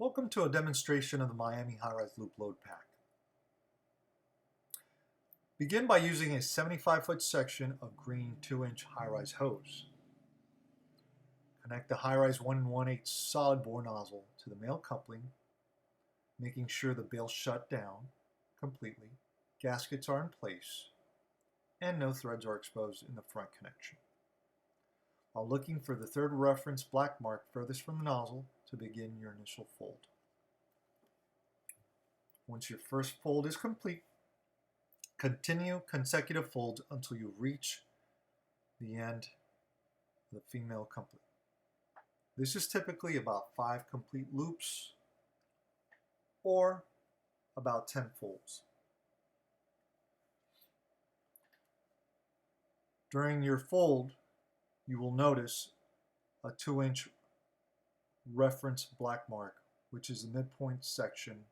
Welcome to a demonstration of the Miami High-Rise Loop Load Pack. Begin by using a 75-foot section of green 2-inch high-rise hose. Connect the high-rise 1 1/8 solid bore nozzle to the male coupling, making sure the bale's shut down completely, gaskets are in place, and no threads are exposed in the front connection. While looking for the third reference black mark furthest from the nozzle to begin your initial fold. Once your first fold is complete, continue consecutive folds until you reach the end of the female coupling. This is typically about 5 complete loops or about 10 folds. During your fold, you will notice a 2-inch reference black mark, which is the midpoint section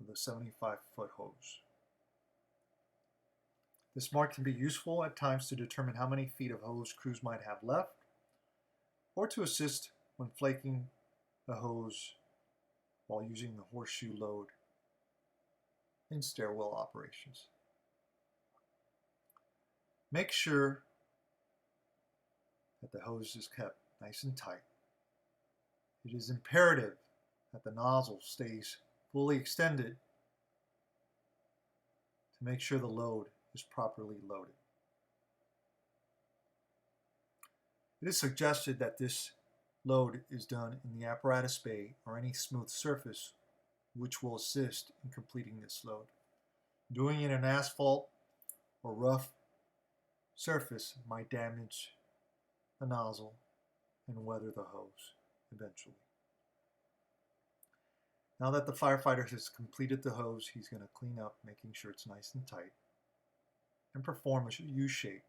of the 75-foot hose. This mark can be useful at times to determine how many feet of hose crews might have left, or to assist when flaking the hose while using the horseshoe load in stairwell operations. Make sure that the hose is kept nice and tight. It is imperative that the nozzle stays fully extended to make sure the load is properly loaded. It is suggested that this load is done in the apparatus bay or any smooth surface which will assist in completing this load. Doing it in asphalt or rough surface might damage the nozzle and weather the hose eventually. Now that the firefighter has completed the hose, he's going to clean up, making sure it's nice and tight, and perform a U-shape,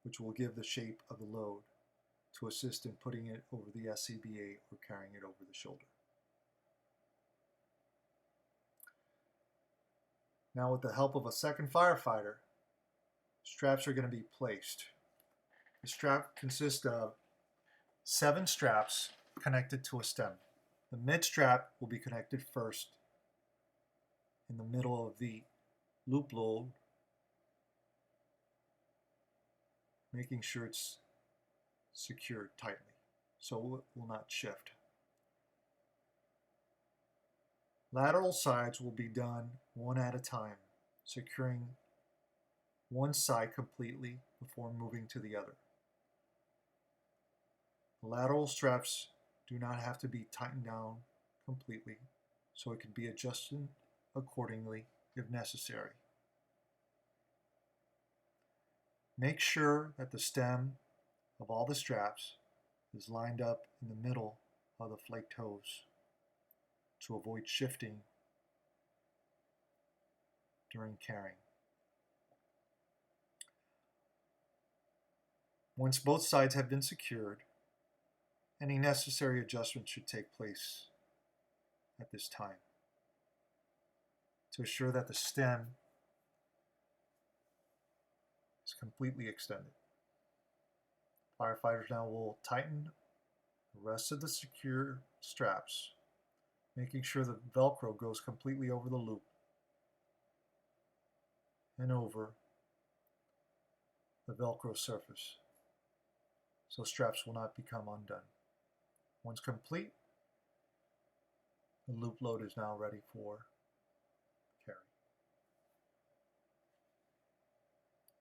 which will give the shape of the load to assist in putting it over the SCBA or carrying it over the shoulder. Now, with the help of a second firefighter, straps are going to be placed. The strap consists of 7 straps connected to a stem. The mid strap will be connected first in the middle of the loop load, making sure it's secured tightly so it will not shift. Lateral sides will be done one at a time, securing one side completely before moving to the other. The lateral straps do not have to be tightened down completely, so it can be adjusted accordingly if necessary. Make sure that the stem of all the straps is lined up in the middle of the flaked hose to avoid shifting during carrying. Once both sides have been secured, any necessary adjustments should take place at this time to assure that the stem is completely extended. Firefighters now will tighten the rest of the secure straps, making sure the Velcro goes completely over the loop and over the Velcro surface, so straps will not become undone. Once complete, the loop load is now ready for